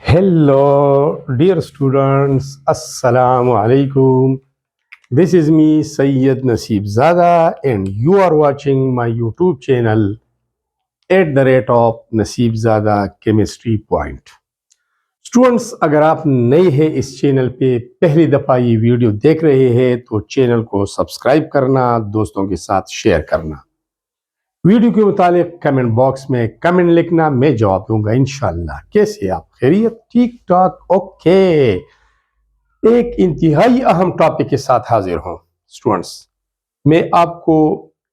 Hello, dear students. Assalamu alaikum. This is me, Sayyid Naseeb Zada, and you are watching my YouTube channel @Naseeb Zada Chemistry Point. Students, अगर आप नए हैं इस channel पे पहली दफ़ा ये वीडियो देख रहे हैं तो चैनल को सब्सक्राइब करना, दोस्तों के साथ शेयर करना। वीडियो के मुतालिक कमेंट बॉक्स में कमेंट लिखना, मैं जवाब दूंगा इंशाल्लाह। कैसे आप? खैरियत? ठीक ठाक? ओके। एक इंतहाई अहम टॉपिक के साथ हाजिर हूं स्टूडेंट्स। मैं आपको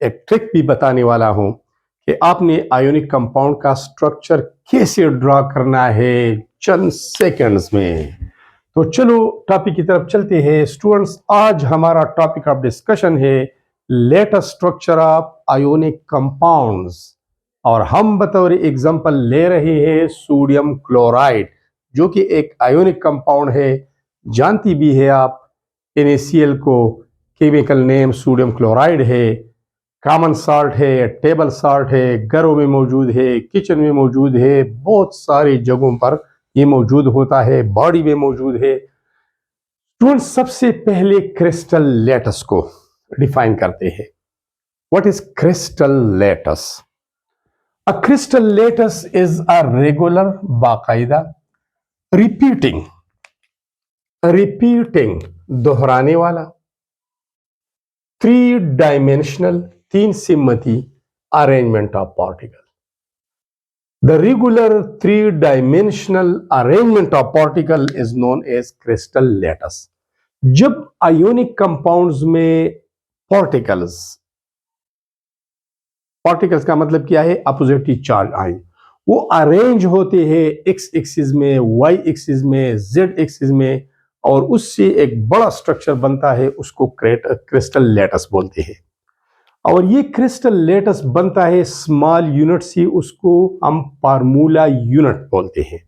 एक ट्रिक भी बताने वाला हूं कि आपने आयोनिक कंपाउंड का स्ट्रक्चर कैसे ड्रा करना है चंद सेकंड्स में। तो चलो टॉपिक की तरफ चलते हैं स्टूडेंट्स। आज हमारा टॉपिक ऑफ डिस्कशन है latest structure of ionic compounds, और हम बतौर एग्जांपल ले रहे हैं सोडियम क्लोराइड, जो कि एक आयोनिक कंपाउंड है। जानती भी है आप NaCl को, केमिकल नेम सोडियम क्लोराइड है। कॉमन साल्ट है, टेबल साल्ट है, घरों में मौजूद है, किचन में मौजूद है, बहुत सारी जगहों पर ये मौजूद होता है, बॉडी में मौजूद है। स्टूडेंट, सबसे पहले क्रिस्टल लेटस को डिफाइन करते हैं। What is crystal lattice? A crystal lattice is a regular, बाकायदा, रिपीटिंग दोहराने वाला, 3 dimensional, 3 symmetry arrangement of particle. The regular 3 dimensional arrangement of particle is known as crystal lattice. जब ionic compounds में particles का मतलब क्या है? अपोजिटली चार्ज आयन, वो अरेंज होते हैं एक्स एक्सिस में, वाई एक्सिस में, जेड एक्सिस में, और उससे एक बड़ा स्ट्रक्चर बनता है, उसको क्रिस्टल लेटस बोलते हैं। और ये क्रिस्टल लेटस बनता है स्मॉल यूनिट से, उसको हम फार्मूला यूनिट बोलते हैं।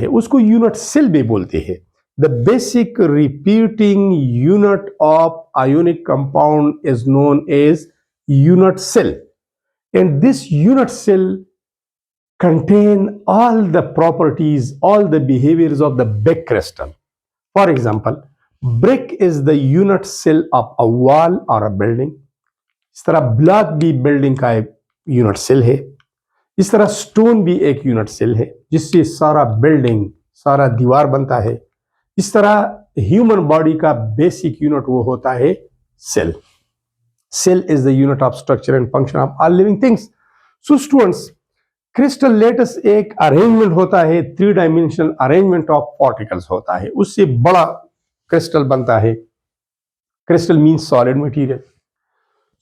उसको यूनिट सेल भी बोलते हैं। The basic repeating unit of ionic compound is known as unit cell, and this unit cell contain all the properties, all the behaviors of the big crystal. For example, brick is the unit cell of a wall or a building. इस तरह block भी building का एक unit cell है। इस तरह stone भी एक यूनिट सेल है, जिससे सारा बिल्डिंग, सारा दीवार बनता है। इस तरह ह्यूमन बॉडी का बेसिक यूनिट वो होता है cell. Cell is the unit of structure and function of all living things. So students, crystal lattice एक अरेंजमेंट होता है, 3 डायमेंशनल अरेंजमेंट ऑफ पार्टिकल्स होता है, उससे बड़ा क्रिस्टल बनता है। Crystal means solid material.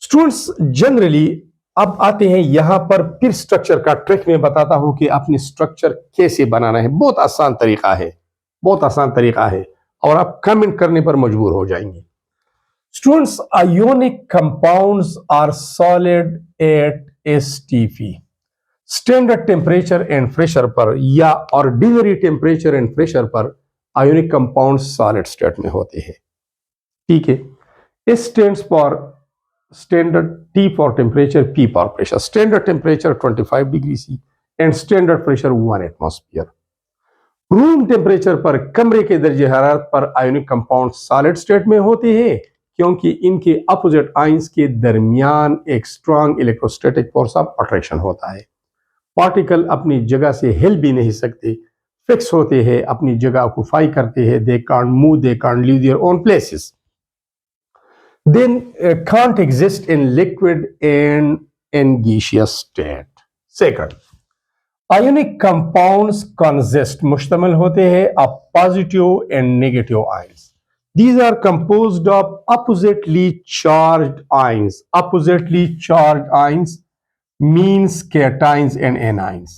Students, generally अब आते हैं यहां पर, फिर स्ट्रक्चर का ट्रिक में बताता हूं कि अपने स्ट्रक्चर कैसे बनाना है। बहुत आसान तरीका है, और आप कमेंट करने पर मजबूर हो जाएंगे। Students, ionic compounds are solid at STP, standard temperature and pressure पर, या ऑर्डिनरी टेम्परेचर एंड प्रेशर पर आयोनिक कंपाउंड सॉलिड स्टेट में होते हैं। ठीक है। S stands for standard, T for temperature, P for pressure. Standard temperature 25 degree C and standard pressure 1 atmosphere. Room temperature पर, कमरे के दर्जे हरारत पर आयोनिक कंपाउंड सॉलिड स्टेट में होते हैं, क्योंकि इनके अपोजिट आयंस के दरमियान एक strong electrostatic force of attraction होता है। पार्टिकल अपनी जगह से हिल भी नहीं सकते, फिक्स होते हैं, अपनी जगह ऑक्यूपाई करते हैं। They can't move, they can't leave their own places. Then can't exist in liquid and in gaseous state. Second, ionic compounds consist, मुश्तमिल होते हैं of positive and negative ions. These are composed of oppositely charged ions. Oppositely charged ions means cations and anions.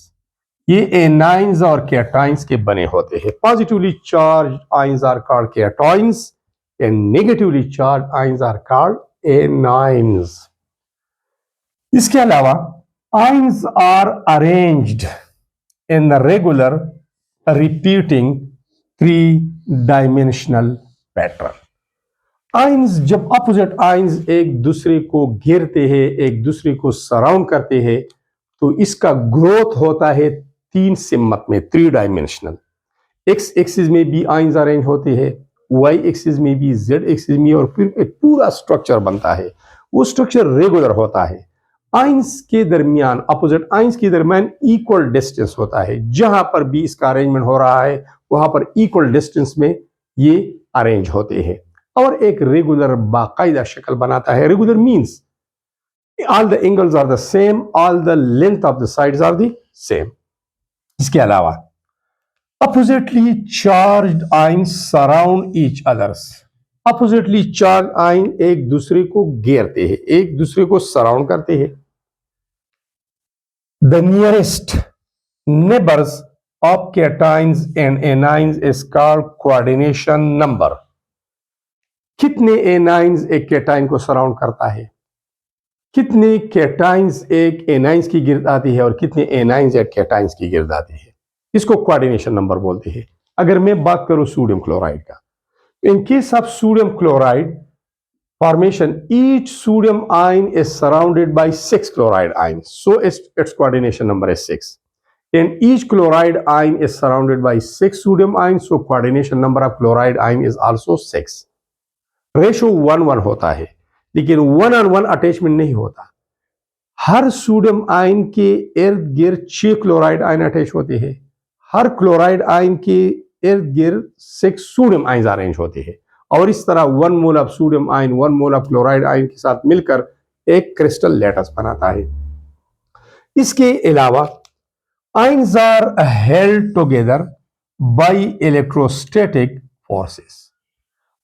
ये anions और cations के बने होते हैं। Positively charged ions are called cations and negatively charged ions are called anions. इसके अलावा ions are arranged in the regular repeating 3 dimensional pattern. Ions, जब opposite ions एक दूसरे को घेरते हैं, एक दूसरे को सराउंड करते हैं, तो इसका ग्रोथ होता है 3 सिम्मत में, 3 डायमेंशनल। एक्स एक्सिस में भी आइंस अरेंज होते हैं, वाई एक्सिस में भी, जेड एक्सिस में, और फिर एक पूरा स्ट्रक्चर बनता है। वो स्ट्रक्चर रेगुलर होता है। आइंस के दरमियान, अपोजिट आइंस के दरमियान इक्वल डिस्टेंस होता है। जहां पर भी इसका अरेंजमेंट हो रहा है वहां पर इक्वल डिस्टेंस में ये अरेंज होते हैं और एक रेगुलर बाकायदा शक्ल बनाता है। Regular means all the angles are the same, all the length of the sides are the same. इसके अलावा oppositely charged ions surround each others. oppositely charged ion एक दूसरे को घेरते हैं, एक दूसरे को सराउंड करते हैं। The nearest neighbors of cations and anions is called coordination number. कितने एनाइंस एक कैटाइन को सराउंड करता है, कितने कैटाइंस एक एनाइंस की गिर्द आती है और कितने एनाइंस एक कैटाइंस की गिर्द आती है, इसको कोऑर्डिनेशन नंबर बोलते हैं। अगर मैं बात करूं सोडियम क्लोराइड का, in case of sodium chloride formation, each sodium ion is surrounded by 6 chloride ions, so its coordination number is 6. And each chloride ion is surrounded by 6 sodium ions, so coordination number of chloride ion is also 6. Ratio 1:1 होता है, लेकिन 1:1 attachment नहीं होता। हर sodium ion के इर्द गिर्द 6 chloride ion attach होते हैं। हर क्लोराइड आयन के इर्द गिर्द 6 सोडियम आयन अरेंज होते हैं और इस तरह 1 mole of sodium ion 1 mole of chloride ion के साथ मिलकर एक क्रिस्टल लैटिस बनाता है। इसके अलावा ions are held together by electrostatic forces.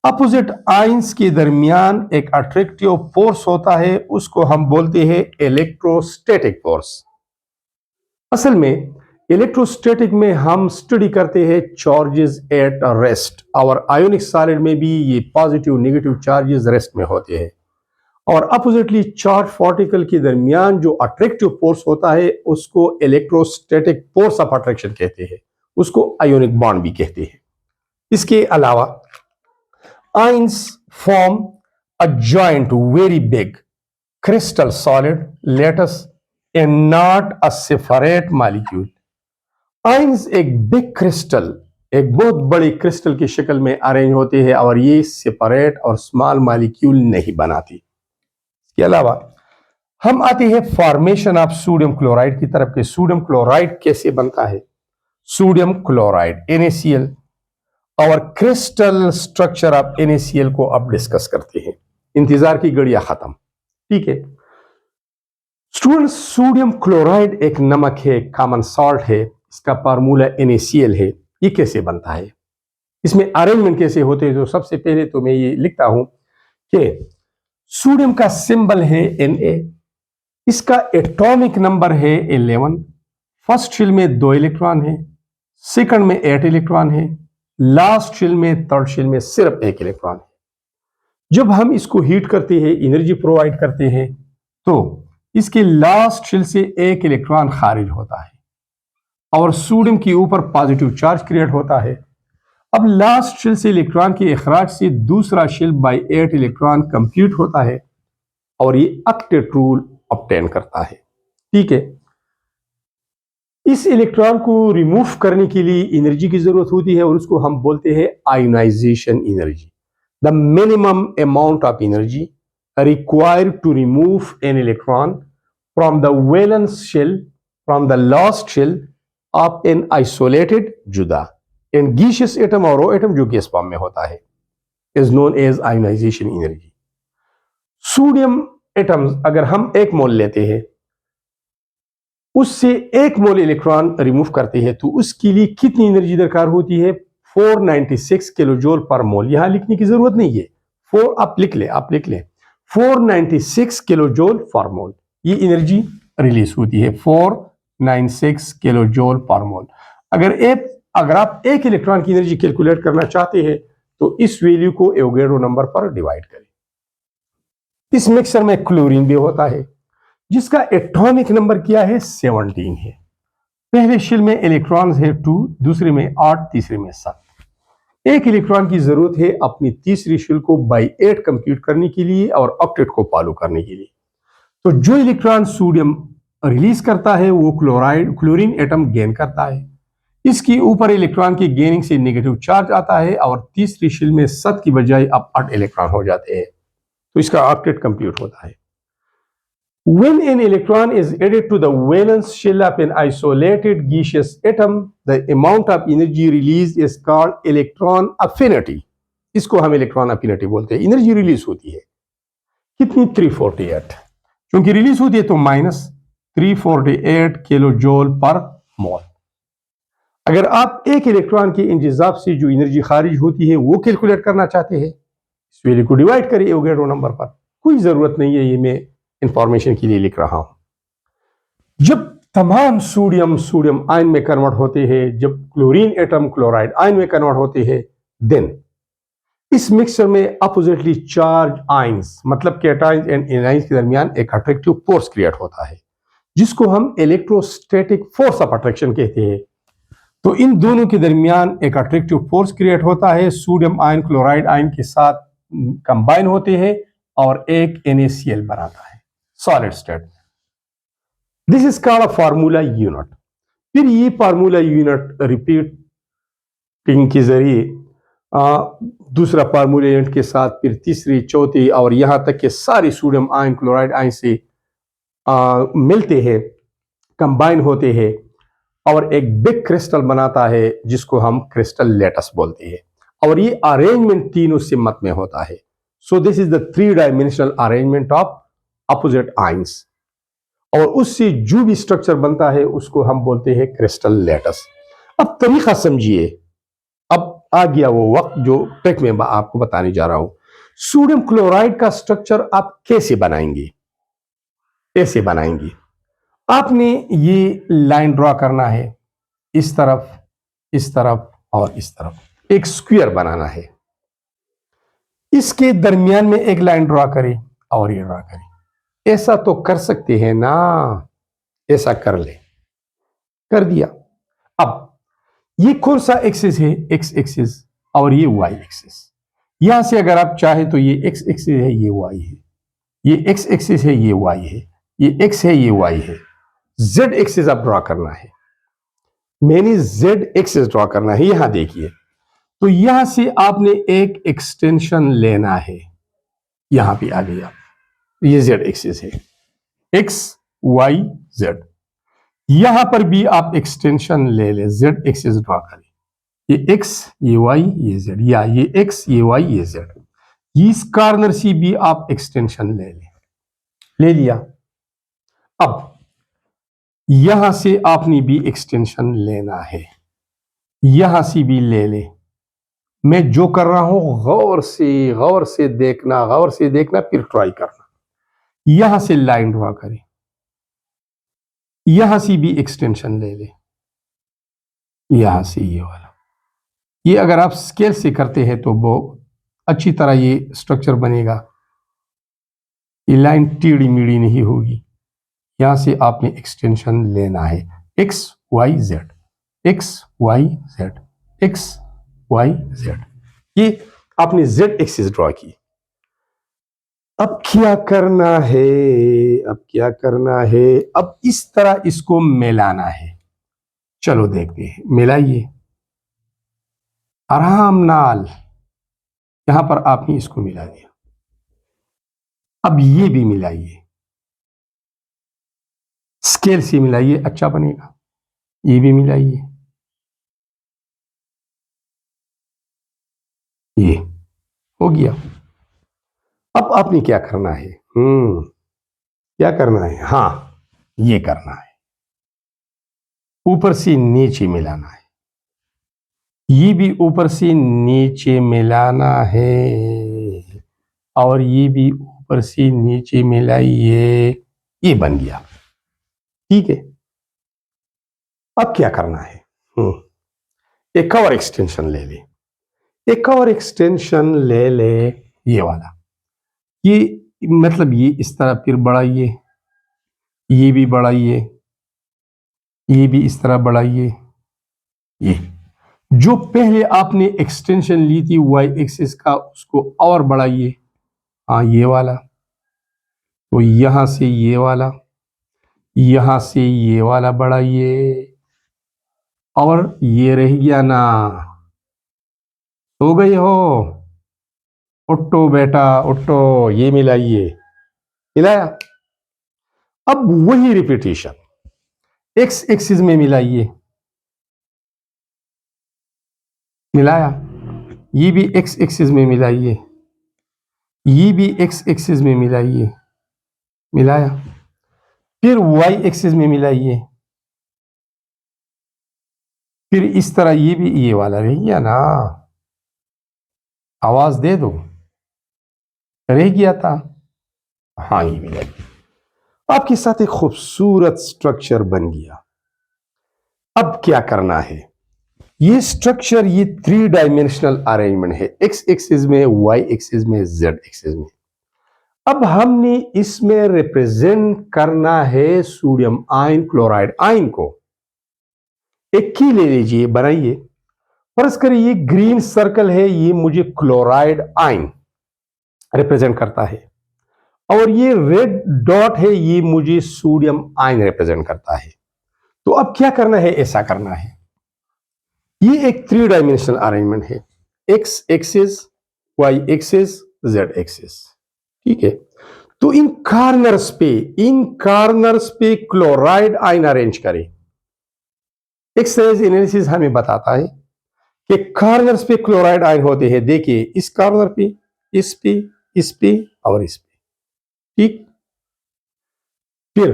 Opposite ions के दरमियान एक अट्रैक्टिव फोर्स होता है, उसको हम बोलते हैं इलेक्ट्रोस्टैटिक फोर्स। असल में इलेक्ट्रोस्टैटिक में हम स्टडी करते हैं चार्जेस एट रेस्ट, और आयोनिक सॉलिड में भी ये पॉजिटिव नेगेटिव चार्जेस रेस्ट में होते हैं। और अपोजिटली चार्ज पार्टिकल के दरमियान जो अट्रैक्टिव फोर्स होता है उसको इलेक्ट्रोस्टैटिक फोर्स ऑफ अट्रैक्शन कहते हैं, उसको आयोनिक बॉन्ड भी कहते हैं। इसके अलावा ions form a giant, very big crystal solid lattice and not a separate molecule. Ions एक बिग क्रिस्टल, एक बहुत बड़ी क्रिस्टल की शक्ल में अरेंज होते हैं और ये सेपरेट और स्मॉल मॉलिक्यूल नहीं बनाती। इसके अलावा हम आते हैं फॉर्मेशन ऑफ सोडियम क्लोराइड की तरफ के। सोडियम क्लोराइड कैसे बनता है? सोडियम क्लोराइड NaCl और क्रिस्टल स्ट्रक्चर ऑफ NaCl को अब डिस्कस करते हैं। इंतजार की घड़ियां खत्म, ठीक है स्टूडेंट। सोडियम क्लोराइड एक नमक है, कॉमन सॉल्ट है, इसका फार्मूला NaCl है। ये कैसे बनता है, इसमें अरेंजमेंट कैसे होते हैं? तो सबसे पहले तो मैं ये लिखता हूं कि सोडियम का सिंबल है Na, इसका एटॉमिक नंबर है 11। फर्स्ट शेल में 2 इलेक्ट्रॉन है, सेकंड में 8 इलेक्ट्रॉन है, लास्ट शेल में, थर्ड शेल में सिर्फ 1 इलेक्ट्रॉन है। जब हम इसको हीट करते हैं, एनर्जी प्रोवाइड करते हैं, तो इसके लास्ट शेल से 1 इलेक्ट्रॉन खारिज होता है और सोडियम के ऊपर पॉजिटिव चार्ज क्रिएट होता है। अब लास्ट शेल से इलेक्ट्रॉन के इखराज से दूसरा शेल बाय 8 इलेक्ट्रॉन कंप्लीट होता है और ये ऑक्टेट रूल ऑब्टेन करता है, ठीक है। इस इलेक्ट्रॉन को रिमूव करने के लिए एनर्जी की जरूरत होती है और उसको हम बोलते हैं ionization energy. The minimum amount of energy required to remove an electron from the valence shell from the last shell of an isolated जुदा एंड गैसियस एटम और रो एटम जो गैस फॉर्म में होता है is known as ionization energy. Sodium atoms अगर हम 1 मोल लेते हैं, उससे 1 मोल इलेक्ट्रॉन रिमूव करते हैं, तो उसके लिए कितनी एनर्जी दरकार होती है? 496 किलोजूल पर मोल। यहां लिखने की जरूरत नहीं है, 4 आप लिख लें 496 किलोजूल पर मोल ये एनर्जी रिलीज होती है, 496 किलोजूल पर मोल। अगर आप 1 इलेक्ट्रॉन की एनर्जी कैलकुलेट करना चाहते हैं तो इस वैल्यू को एवोगैड्रो नंबर पर डिवाइड करें। इस मिक्सर में क्लोरीन भी होता है जिसका एटॉमिक नंबर क्या है? 17 है। पहले शेल में इलेक्ट्रॉन्स है 2, दूसरे में 8, तीसरे में 7। 1 इलेक्ट्रॉन की जरूरत है अपनी तीसरी शेल को बाय 8 कंप्लीट करने के लिए और ऑक्टेट को फॉलो करने के लिए। तो जो इलेक्ट्रॉन सोडियम रिलीज करता है वो क्लोरीन एटम गेन करता है। इसके ऊपर इलेक्ट्रॉन की गेनिंग से नेगेटिव चार्ज आता है और तीसरी शेल में 7 की बजाय अब 8 इलेक्ट्रॉन हो जाते हैं, तो इसका ऑक्टेट कंप्लीट होता है। When an electron is added to the valence shell of an isolated gaseous atom, the amount of energy released is called electron affinity. इसको हम इलेक्ट्रॉन अफिनिटी बोलते हैं। एनर्जी रिलीज होती है कितनी? 348। क्योंकि रिलीज होती है तो -348 किलो जूल पर मोल। अगर आप एक इलेक्ट्रॉन के इंतजाब से जो एनर्जी खारिज होती है वो कैलकुलेट करना चाहते हैं, इस वैल्यू को डिवाइड करिए एवोगैड्रो नंबर पर। कोई जरूरत नहीं है, ये मैं इंफॉर्मेशन के लिए लिख रहा हूं। जब तमाम सोडियम आयन में कन्वर्ट होते हैं, जब क्लोरीन एटम क्लोराइड आयन में कन्वर्ट होते हैं, देन इस मिक्सचर में अपोजिटली चार्ज आयंस मतलब कैटायंस एंड एनायंस के दरमियान एक अट्रैक्टिव फोर्स क्रिएट होता है, जिसको हम इलेक्ट्रोस्टैटिक फोर्स ऑफ अट्रैक्शन कहते हैं। तो इन दोनों के दरमियान एक अट्रैक्टिव फोर्स क्रिएट होता है, सोडियम आयन क्लोराइड आयन के साथ कंबाइन होते हैं और एक NaCl बनाता है solid state. This is called a formula unit. फिर ये फार्मूला यूनिट रिपीटिंग के जरिए दूसरा फार्मूला यूनिट के साथ फिर तीसरी चौथी और यहां तक के सारी सोडियम आयन क्लोराइड आयन से मिलते हैं, कंबाइन होते हैं और एक बिग क्रिस्टल बनाता है जिसको हम क्रिस्टल लेटस बोलते हैं। और ये अरेंजमेंट तीनों सिमत में होता है। सो this is the 3 dimensional arrangement of opposite ions. और उससे जो भी स्ट्रक्चर बनता है उसको हम बोलते हैं क्रिस्टल लेटस। अब तरीका समझिए, अब आ गया वो वक्त जो ट्रिक में आपको बताने जा रहा हूं। सोडियम क्लोराइड का स्ट्रक्चर आप कैसे बनाएंगे? ऐसे बनाएंगे, आपने ये लाइन ड्रॉ करना है, इस तरफ और इस तरफ एक स्क्वायर बनाना है। इसके दरमियान में एक लाइन ड्रॉ करें और ये ड्रॉ करें। ऐसा तो कर सकते हैं ना, ऐसा कर ले, कर दिया। अब ये कौन सा एक्सिस है? एक्स एक्सिस और ये वाई एक्सिस। यहां से अगर आप चाहें तो ये एक्स एक्सिस है, ये वाई है, ये एक्स एक्सिस है, ये वाई है, ये एक्स है, ये वाई है। जेड एक्सिस आप ड्रॉ करना है, मैंने जेड एक्सिस ड्रॉ करना है। यहां देखिए, तो यहां से आपने एक एक्सटेंशन लेना है, यहां पे आ गया, ये जेड एक्सिस है, एक्स वाई जेड। यहां पर भी आप एक्सटेंशन ले ले, जेड एक्सिस ड्रॉ करें, ये एक्स ये वाई ये जेड, या ये एक्स ये वाई ये जेड। इस कॉर्नर से भी आप एक्सटेंशन ले लिया। अब यहां से आपने भी एक्सटेंशन लेना है, यहां से भी ले। मैं जो कर रहा हूं गौर से देखना, फिर ट्राई करना। यहां से लाइन ड्रॉ करें, यहां से भी एक्सटेंशन ले, यहां से ये वाला। ये अगर आप स्केल से करते हैं तो वो अच्छी तरह ये स्ट्रक्चर बनेगा, ये लाइन टेढ़ी मेढ़ी नहीं होगी। यहां से आपने एक्सटेंशन लेना है, X Y Z, X Y Z, X Y Z. ये आपने जेड एक्सिस ड्रॉ की। अब क्या करना है? अब इस तरह इसको मिलाना है। चलो देखते हैं, मिलाइए आराम नाल। यहां पर आपने इसको मिला दिया। अब ये भी मिलाइए, स्केल से मिलाइए, अच्छा बनेगा। ये भी मिलाइए, ये हो गया। अब आपने क्या करना है? क्या करना है? हाँ, ये करना है, ऊपर से नीचे मिलाना है, ये भी ऊपर से नीचे मिलाना है और ये भी ऊपर से नीचे मिलाइए। ये बन गया, ठीक है। अब क्या करना है? एक और एक्सटेंशन ले ले, एक और एक्सटेंशन ले ले, ये वाला। ये मतलब ये इस तरह फिर बढ़ाइए, ये भी बढ़ाइए, ये भी इस तरह बढ़ाइए। ये जो पहले आपने एक्सटेंशन ली थी वाई एक्सिस का, उसको और बढ़ाइए। हाँ, ये वाला। तो यहां से ये वाला, यहां से ये वाला बढ़ाइए और ये रह गया ना। सो गए हो? उठो बेटा उठो, ये मिलाइए। मिलाया। अब वही रिपीटेशन एक्स एक्सिस में मिलाइए। मिलाया। ये भी एक्स एक्सिस में मिलाइए, ये भी एक्स एक्सिस में मिलाइए। मिलाया। फिर वाई एक्सिस में मिलाइए। फिर इस तरह ये भी, ये वाला रह गया ना। आवाज दे दो, रह गया था। हाँ, ये मिलाइए। आपके साथ एक खूबसूरत स्ट्रक्चर बन गया। अब क्या करना है? ये स्ट्रक्चर, ये 3 डायमेंशनल अरेंजमेंट है, एक्स एक्सिस में, वाई एक्सिस में, जेड एक्सिस में। अब हमने इसमें रिप्रेजेंट करना है सोडियम आयन क्लोराइड आयन को। एक की ले लीजिए, बनाइए। फर्ज करिए ये ग्रीन सर्कल है, ये मुझे क्लोराइड आयन रिप्रेजेंट करता है, और ये रेड डॉट है, ये मुझे सोडियम आयन रिप्रेजेंट करता है। तो अब क्या करना है? ऐसा करना है। ये एक 3 डायमेंशनल अरेंजमेंट है, X axis, Y axis, Z axis. ठीक है। तो इन कॉर्नर्स पे क्लोराइड आयन अरेंज करें। एक्सरेज एनालिसिस हमें बताता है कि कॉर्नर्स पे क्लोराइड आयन होते हैं। देखिए, इस कॉर्नर पे, इस पे, इस पे और इस पे। ठीक। फिर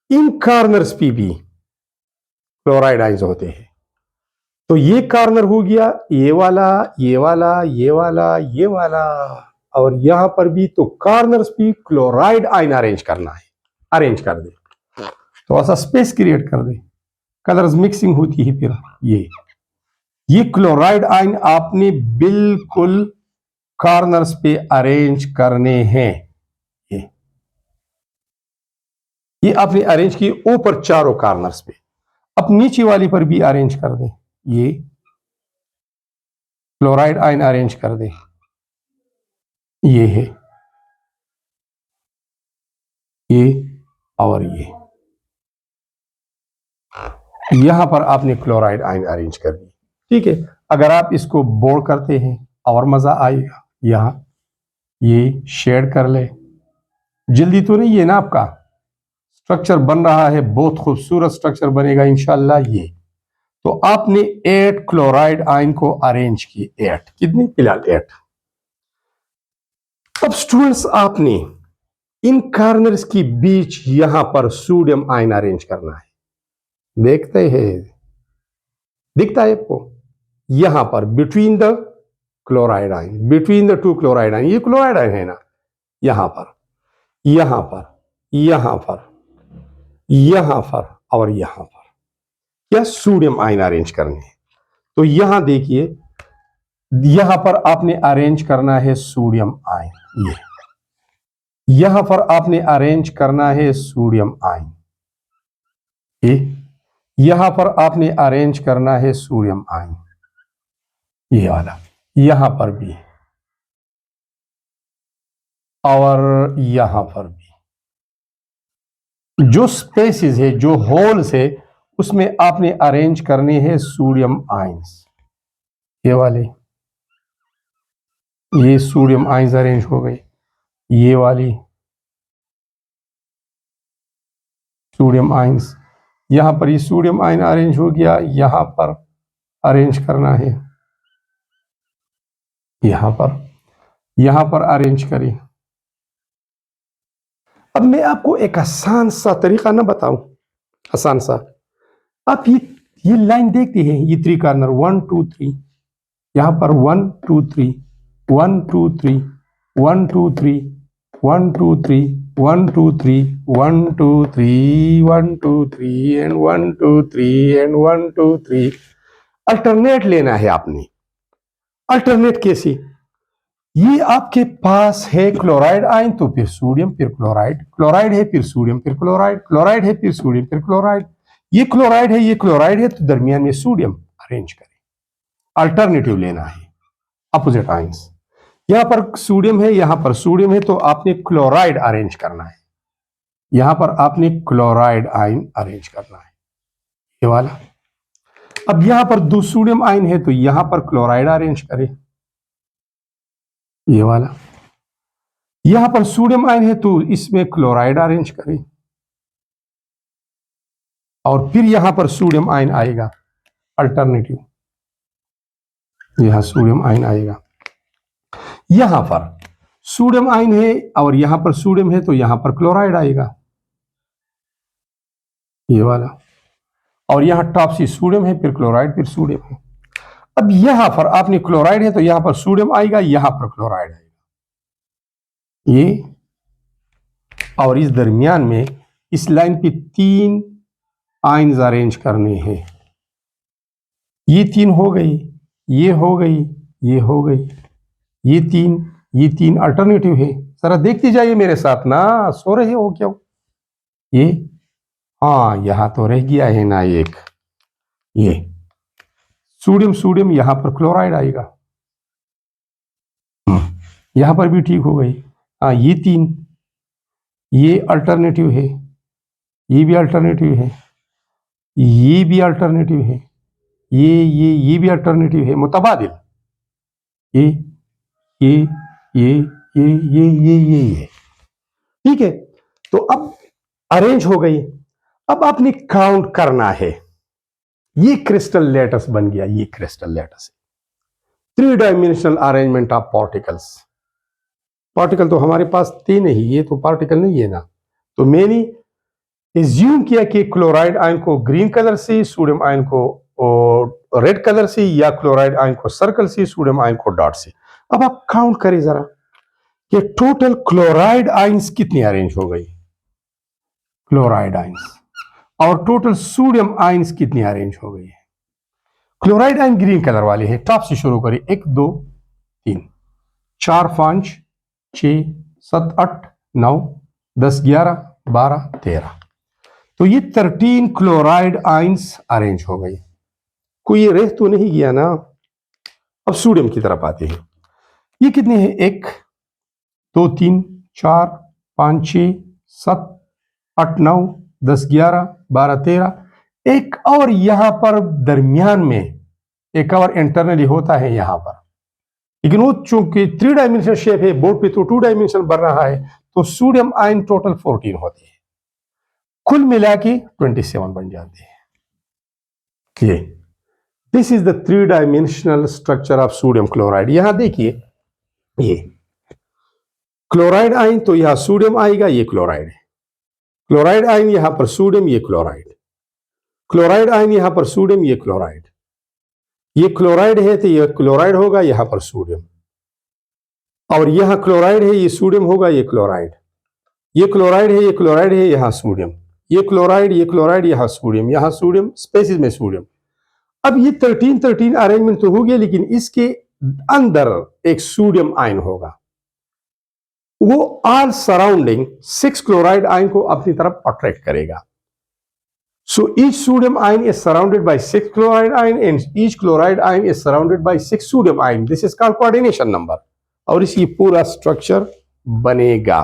इन कॉर्नर्स पे भी क्लोराइड आयन होते हैं। तो ये कॉर्नर हो गया, ये वाला, ये वाला, ये वाला, ये वाला, और यहां पर भी। तो कॉर्नर्स पे क्लोराइड आयन अरेंज करना है। अरेंज कर दे, तो ऐसा स्पेस क्रिएट कर दे, कलर्स मिक्सिंग होती है। फिर ये क्लोराइड आयन आपने बिल्कुल कॉर्नर्स पे अरेंज करने हैं। ये आपने अरेंज किए ऊपर चारों कॉर्नर्स पे। अब नीचे वाली पर भी अरेंज कर दें। ये क्लोराइड आयन अरेंज कर दें। ये है, ये और ये। यहां पर आपने क्लोराइड आयन अरेंज कर दी। ठीक है। अगर आप इसको बोल्ड करते हैं और मजा आएगा। यहां ये शेड कर ले। जल्दी तो नहीं है ना आपका? स्ट्रक्चर बन रहा है, बहुत खूबसूरत स्ट्रक्चर बनेगा इंशाल्लाह। ये तो आपने 8 क्लोराइड आयन को अरेंज किए। 8 कितने? फिलहाल 8। अब स्टूडेंट्स, आपने इन कॉर्नर्स के बीच यहां पर सोडियम आयन अरेंज करना है। देखते हैं, दिखता है आपको? यहां पर between the chloride ion, between the 2 chloride ion. ये क्लोराइड आयन है ना? यहां पर, यहां पर, यहां पर, यहां पर और यहां पर क्या सोडियम आयन अरेंज करने हैं। तो यहां देखिए, यहां पर आपने अरेंज करना है सोडियम आयन। ये यहां पर आपने अरेंज करना है सोडियम आयन। ये यहां पर आपने अरेंज करना है सोडियम आयन। ये वाला यहां पर भी और यहां पर भी। जो स्पेसेस है, जो होल्स है, उसमें आपने अरेंज करने हैं सोडियम आयंस। ये वाले, ये सोडियम आयंस अरेंज हो गए। ये वाली सोडियम आयंस, यहां पर ये सोडियम आयन अरेंज हो गया। यहां पर अरेंज करना है, यहां पर अरेंज करें। अब मैं आपको एक आसान सा तरीका ना बताऊं, आसान सा। आप ये लाइन देखते हैं, ये 3 कॉर्नर, 1 2 3। यहां पर 1 2 3, 1 2 3, 1 2 3, 1 2 3, 1 2 3, 1 2 3, 1 2 3 एंड 1 2 3 एंड 1 2 3। अल्टरनेट लेना है आपने। अल्टरनेट कैसे? ये आपके पास है क्लोराइड आयन, तो फिर सोडियम, फिर क्लोराइड, क्लोराइड है, फिर सोडियम, फिर क्लोराइड, क्लोराइड है, फिर सोडियम, फिर क्लोराइड। ये क्लोराइड है, ये क्लोराइड है, तो दरमियान में सोडियम अरेंज करें। अल्टरनेटिव लेना है, अपोजिट आयंस। यहां पर सोडियम है, यहां पर सोडियम है, तो आपने क्लोराइड अरेंज करना है। यहां पर आपने क्लोराइड आयन अरेंज करना है, ये वाला। अब यहां पर दो सोडियम आयन है तो यहां पर क्लोराइड अरेंज करें, ये वाला। यहां पर सोडियम आयन है तो इसमें क्लोराइड अरेंज करें, और फिर यहां पर सोडियम आयन आएगा अल्टरनेटिव, यहां सोडियम आयन आएगा। यहां पर सोडियम आयन है और यहां पर सोडियम है तो यहां पर क्लोराइड आएगा, ये वाला। और यहां टॉप से सोडियम है, फिर क्लोराइड, फिर सोडियम है। अब यहां पर आपने क्लोराइड है तो यहां पर सोडियम आएगा, यहां पर क्लोराइड आएगा, ये। और इस दरमियान में इस लाइन पे 3 आयन्स अरेंज करने हैं, ये 3 हो गई, ये हो गई, ये हो गई, ये तीन अल्टरनेटिव है। जरा देखते जाइए मेरे साथ ना, सो रहे हो क्या? ये, हाँ, यहां तो रह गया है ना एक, ये सोडियम सोडियम, यहां पर क्लोराइड आएगा, यहां पर भी ठीक हो गई। हाँ, ये 3, ये अल्टरनेटिव है, ये भी अल्टरनेटिव है, ये भी अल्टरनेटिव है, ये भी अल्टरनेटिव है, मुतबादिल। ये ये ये ये ठीक है। तो अब अरेंज हो गई। अब आपने काउंट करना है, ये क्रिस्टल लेटस बन गया, ये क्रिस्टल लेटस है, 3 dimensional arrangement of particles. Particle तो हमारे पास थे नहीं, ये तो पार्टिकल नहीं है ना। तो मैंने एज्यूम किया कि क्लोराइड आयन को ग्रीन कलर से, सोडियम आयन को रेड कलर से, या क्लोराइड आयन को सर्कल से, सोडियम आयन को डॉट से। अब आप काउंट करें जरा कि टोटल क्लोराइड आयंस कितनी अरेंज हो गई, क्लोराइड आयंस, और टोटल सोडियम आयंस कितनी अरेंज हो गई है। क्लोराइड आयन ग्रीन कलर वाले हैं, टॉप से शुरू करें, 1 2 3 4 5 6 7 8 9 10 11 12 13। तो ये 13 क्लोराइड आयंस अरेंज हो गई। कोई रह तो नहीं गया ना। अब सोडियम की तरफ आते हैं, ये कितने हैं, 1 2 3 4 5 6 7 8 9 10 11 12 13। एक और यहां पर दरमियान में एक और इंटरनली होता है यहां पर, लेकिन वो चूंकि 3 डायमेंशनल शेप है, बोर्ड पे तो 2 डायमेंशनल बन रहा है, तो सोडियम आयन टोटल 14 होते हैं, कुल मिला के 27 बन जाते हैं। ये this is the 3 dimensional structure of sodium chloride. यहां देखिए, ये क्लोराइड आयन तो यहां सोडियम आएगा, ये क्लोराइड है, क्लोराइड आयन यहां पर सोडियम, ये क्लोराइड, क्लोराइड आयन यहां पर सोडियम, ये क्लोराइड, ये क्लोराइड है तो ये क्लोराइड होगा, यहां पर सोडियम, और यहां क्लोराइड है, ये सोडियम होगा, ये क्लोराइड, ये क्लोराइड है, ये क्लोराइड है, यहां सोडियम, ये क्लोराइड, यहां सोडियम, यहां सोडियम, स्पेसिस में सोडियम। अब ये 13 अरेंजमेंट तो हो गया, लेकिन इसके अंदर एक सोडियम आयन होगा, वो ऑल सराउंडिंग 6 क्लोराइड आयन को अपनी तरफ अट्रैक्ट करेगा। So each sodium ion is surrounded by 6 chloride ion and each chloride ion is surrounded by 6 sodium ion. This is called coordination number. और इसी पूरा स्ट्रक्चर बनेगा।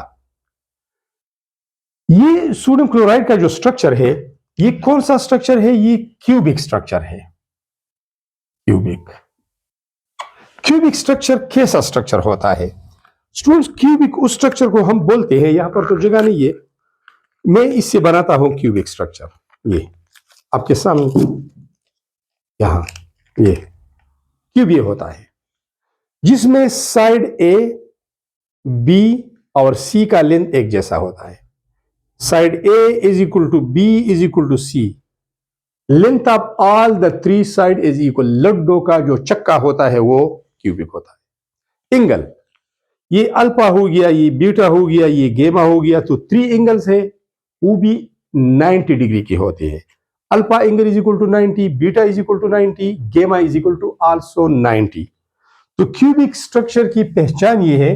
ये सोडियम क्लोराइड का जो स्ट्रक्चर है, ये कौन सा स्ट्रक्चर है, ये क्यूबिक स्ट्रक्चर है। क्यूबिक स्ट्रक्चर कैसा स्ट्रक्चर होता है स्टूडेंट्स? क्यूबिक उस स्ट्रक्चर को हम बोलते हैं, यहां पर तो जगह नहीं है, मैं इससे बनाता हूं क्यूबिक स्ट्रक्चर। ये आपके सामने यहां ये क्यूब ये होता है, जिसमें साइड ए, बी और सी का लेंथ एक जैसा होता है। Side A is equal to B is equal to C, length of all the 3 side is equal. लड्डू का जो चक्का होता है वो क्यूबिक होता है। एंगल, ये अल्फा हो गया, ये बीटा हो गया, ये गेमा हो गया, तो 3 एंगल्स है, वो भी 90 डिग्री के होते हैं। Alpha angle is equal to 90, beta is equal to 90, gamma is equal to also 90। तो क्यूबिक स्ट्रक्चर की पहचान ये है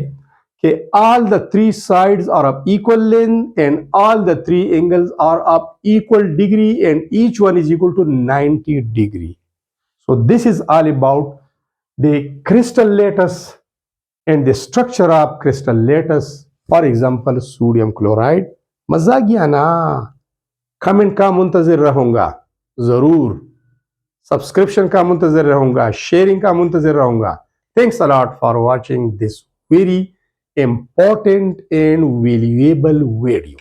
कि all the 3 sides are of equal length and all the 3 angles are of equal degree and each one is equal to 90 degree. So this is all about the crystal lattice and the structure of crystal lattice, for example sodium chloride मजा गया ना? Comment का मुंतजिर रहूंगा जरूर, subscription का मुंतजिर रहूंगा, sharing का मुंतजिर रहूंगा. Thanks a lot for watching this very important and valuable video.